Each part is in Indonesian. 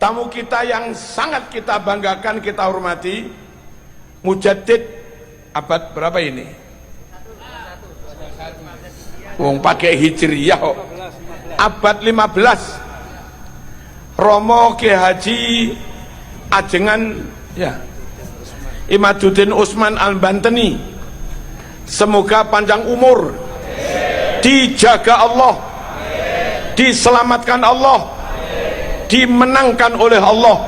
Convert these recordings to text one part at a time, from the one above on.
tamu kita yang sangat kita banggakan, kita hormati, mujaddid abad berapa ini? Wong pakai hijriyah kok. Abad 15. Romo Ki Haji Ajengan ya, Imaduddin Usman Al-Banteni, semoga panjang umur, dijaga Allah, diselamatkan Allah, dimenangkan oleh Allah.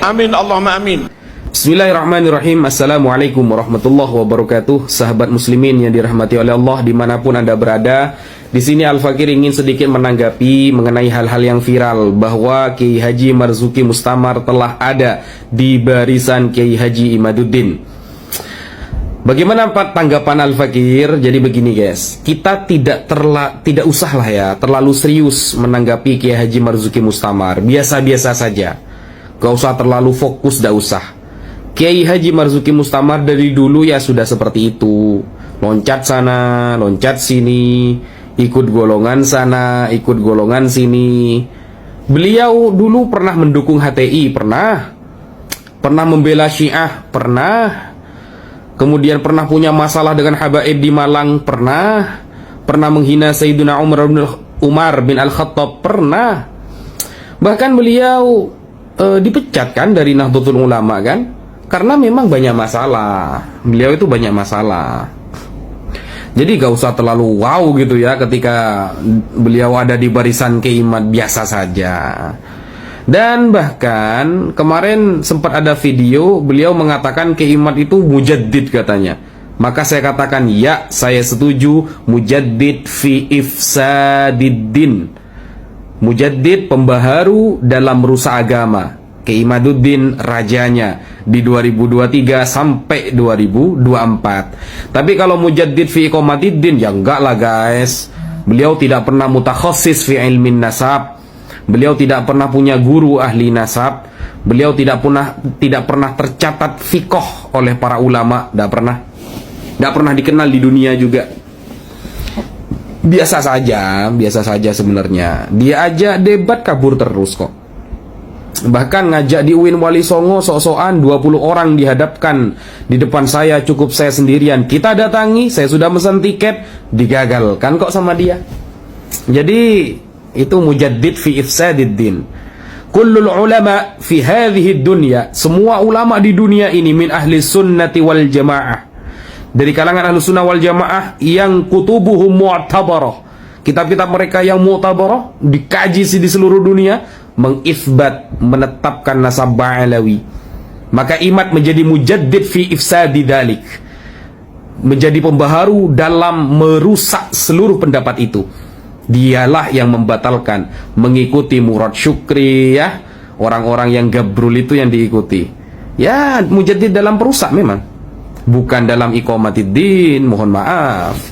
Amin Allahumma amin. Bismillahirrahmanirrahim. Assalamualaikum warahmatullahi wabarakatuh. Sahabat muslimin yang dirahmati oleh Allah dimanapun Anda berada, di sini Al-Fakir ingin sedikit menanggapi mengenai hal-hal yang viral bahwa Kiai Haji Marzuki Mustamar telah ada di barisan Kiai Haji Imaduddin. Bagaimana tanggapan Al-Fakir? Jadi begini guys, kita tidak usahlah ya terlalu serius menanggapi Kiai Haji Marzuki Mustamar. Biasa-biasa saja, gak usah terlalu fokus, gak usah. Kiai Haji Marzuki Mustamar dari dulu ya sudah seperti itu, loncat sana, loncat sini, ikut golongan sana, ikut golongan sini. Beliau dulu pernah mendukung HTI, pernah membela Syiah, pernah. Kemudian pernah punya masalah dengan habaib di Malang, pernah menghina Sayyidina Umar bin Al-Khattab, pernah. Bahkan beliau dipecat kan dari Nahdlatul Ulama kan, karena memang banyak masalah. Beliau itu banyak masalah. Jadi gak usah terlalu wow gitu ya ketika beliau ada di barisan keimat, biasa saja. Dan bahkan kemarin sempat ada video beliau mengatakan keimat itu mujaddid katanya. Maka saya katakan ya, saya setuju, mujaddid fi ifsadiddin. Mujaddid, pembaharu dalam merusak agama. Kiai Imaduddin rajanya di 2023 sampai 2024. Tapi kalau mujaddid fi iqamatiddin ya enggak lah guys. Beliau tidak pernah mutakhassis fi ilmin nasab. Beliau tidak pernah punya guru ahli nasab. Beliau tidak pernah tercatat fiqh oleh para ulama, tidak pernah dikenal di dunia juga. Biasa saja sebenarnya. Dia aja debat kabur terus kok. Bahkan ngajak di UIN Wali Songo sok-sokan 20 orang dihadapkan di depan saya, cukup saya sendirian. Kita datangi, saya sudah pesan tiket, digagalkan kok sama dia. Jadi itu mujaddid fi ifsadiddin. Kullul ulama fi hadhihi dunya, semua ulama di dunia ini min ahli sunnati wal jamaah, dari kalangan ahli sunnah wal jamaah yang kutubuhum mu'tabarah, kitab-kitab mereka yang mu'tabarah, dikaji di seluruh dunia, mengisbat, menetapkan nasab ba'alawi. Maka imat menjadi mujaddid fi ifsadi dalik, menjadi pembaharu dalam merusak seluruh pendapat itu. Dialah yang membatalkan, mengikuti Murad Syukri ya, orang-orang yang gabrul itu yang diikuti. Ya, mujaddid dalam perusak memang, bukan dalam iqamatiddin, mohon maaf.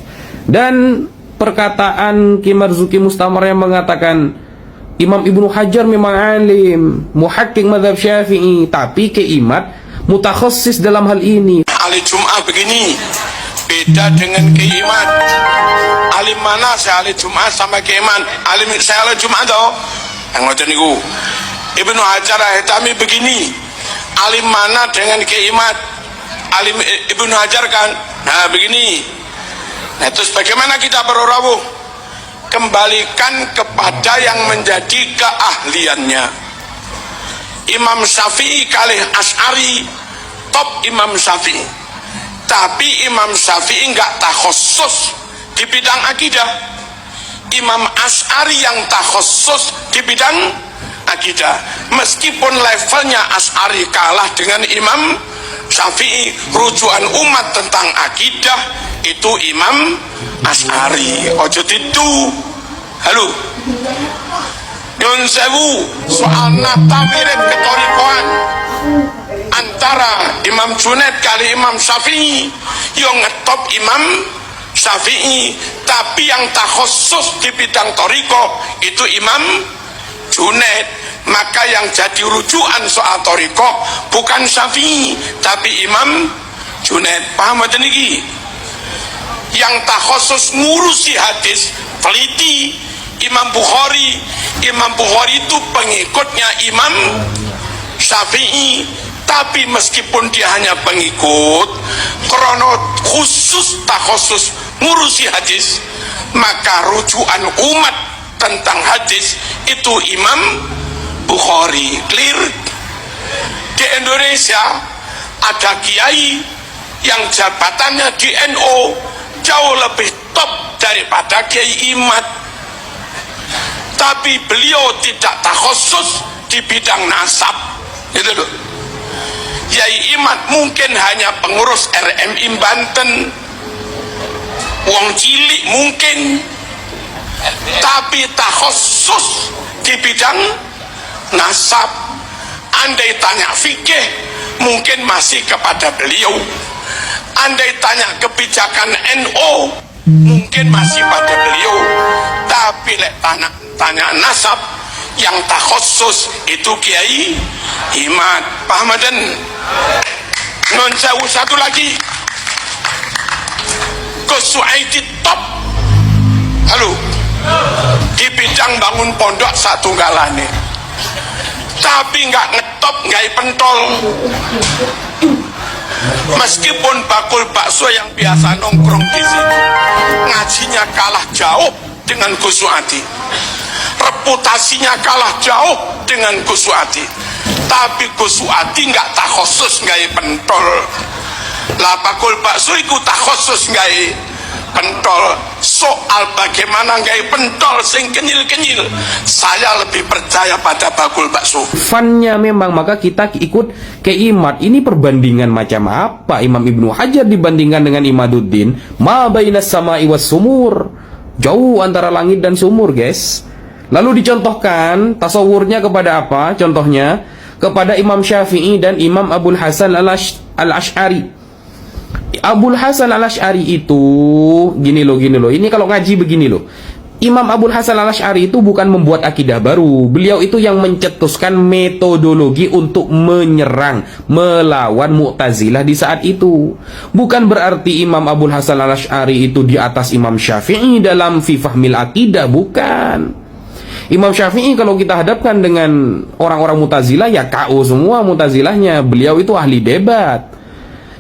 Dan perkataan Kiai Marzuki Mustamar yang mengatakan Imam Ibnu Hajar memang alim, muhakkik mazhab Syafi'i, tapi keimat mutakhassis dalam hal ini. Ahli Jum'ah begini, beda dengan keimat. Alim mana saya ahli Jum'ah sama keimat? Alim saya ahli Jum'ah toh. Yang ngoten niku. Ibnu Hajar Al-Haytami begini, alim mana dengan keimat? Alim Ibnu Hajar kan. Nah, begini. Nah, terus bagaimana kita berawuh? Kembalikan kepada yang menjadi keahliannya. Imam Syafi'i kalih Asy'ari, top Imam Syafi'i. Tapi Imam Syafi'i enggak takhassus di bidang akidah. Imam Asy'ari yang takhassus di bidang akidah. Meskipun levelnya Asy'ari kalah dengan Imam Syafi'i, rujukan umat tentang akidah itu Imam Asy'ari. Ojo itu. Halo. Nyun sewu, soal nata mirip ketorikoan antara Imam Junaid kali Imam Syafi'i, yang ngetop Imam Syafi'i, tapi yang takhassus di bidang toriko itu Imam Junaid. Maka yang jadi rujukan soal toriko bukan Syafi'i tapi Imam Junaid. Paham aja niki? Yang takhassus ngurusi hadis teliti Imam Bukhari. Imam Bukhari itu pengikutnya Imam Syafi'i, tapi meskipun dia hanya pengikut krono khusus takhusus ngurusi hadis, maka rujukan umat tentang hadis itu Imam Bukhari. Clear? Di Indonesia ada kiai yang jabatannya di NU jauh lebih top daripada Kiai Imad, tapi beliau tidak takhusus di bidang nasab, gitu loh. Kiai Imad mungkin hanya pengurus RMI Banten, wong cilik mungkin, tapi takhusus di bidang nasab. Andai tanya fikih mungkin masih kepada beliau, andai tanya kebijakan NU mungkin masih pada beliau, tapi lek tanya nasab yang takhusus itu Kiai Imad. Paham dan non jauh satu lagi, Gus Suaidi top, halo, di bidang bangun pondok satu galane, tapi nggak ngetop, nggak pentol. Meskipun bakul bakso yang biasa nongkrong di sini ngajinya kalah jauh dengan Gus Suadi, reputasinya kalah jauh dengan Gus Suadi, tapi Gus Suadi nggak takhusus nggak pentol. Lah bakul bakso itu takhusus nggak pentol. Soal bagaimana nggak pentol sing kenyil-kenyil, saya lebih percaya pada bakul bakso. Funnya memang, maka kita ikut ke Imad. Ini perbandingan macam apa Imam Ibnu Hajar dibandingkan dengan Imaduddin? Ma bainas sama'i was sumur, jauh antara langit dan sumur, guys. Lalu dicontohkan tasawurnya kepada apa? Contohnya kepada Imam Syafi'i dan Imam Abul Hasan Al-Asy'ari. Abul Hasan Al-Asy'ari itu gini loh. Ini kalau ngaji begini loh. Imam Abul Hasan Al-Asy'ari itu bukan membuat akidah baru. Beliau itu yang mencetuskan metodologi untuk menyerang, melawan Mu'tazilah di saat itu. Bukan berarti Imam Abul Hasan Al-Asy'ari itu di atas Imam Syafi'i dalam fi fahmil akidah, bukan. Imam Syafi'i kalau kita hadapkan dengan orang-orang Mu'tazilah ya KO semua Mu'tazilahnya. Beliau itu ahli debat.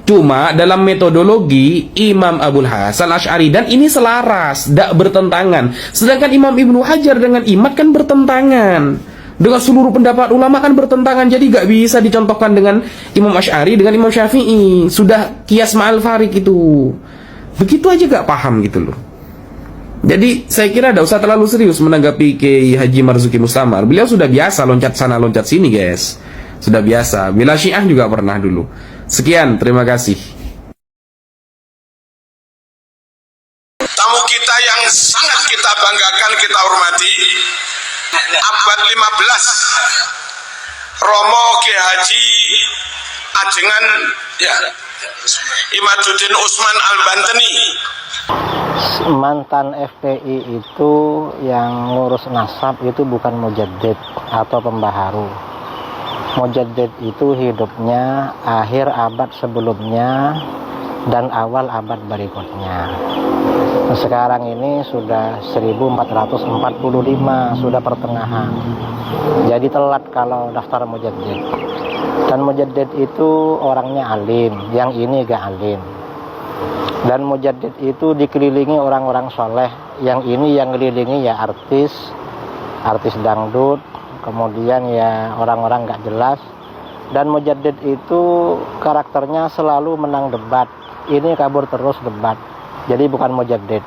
Cuma dalam metodologi Imam Abul Hasan Asy'ari, dan ini selaras, tidak bertentangan. Sedangkan Imam Ibnu Hajar dengan Imad kan bertentangan. Dengan seluruh pendapat ulama kan bertentangan. Jadi gak bisa dicontohkan dengan Imam Asy'ari dengan Imam Syafi'i. Sudah kias ma'al farik itu. Begitu aja gak paham gitu loh. Jadi saya kira tidak usah terlalu serius menanggapi Kiai Haji Marzuki Mustamar. Beliau sudah biasa loncat sana loncat sini, guys. Sudah biasa. Bila Syiah juga pernah dulu. Sekian, terima kasih. Tamu kita yang sangat kita banggakan, kita hormati, abad 15, Romo Kiai Haji Ajengan ya, Imaduddin Utsman Al-Banteni. Mantan FPI itu yang ngurus nasab itu bukan mujaddid atau pembaharu. Mujaddid itu hidupnya akhir abad sebelumnya dan awal abad berikutnya. Sekarang ini sudah 1445, sudah pertengahan. Jadi telat kalau daftar mujaddid. Dan mujaddid itu orangnya alim, yang ini gak alim. Dan mujaddid itu dikelilingi orang-orang soleh, yang ini yang ngelilingi ya artis dangdut, kemudian ya orang-orang gak jelas. Dan mujaddid itu karakternya selalu menang debat, ini kabur terus debat, jadi bukan mujaddid.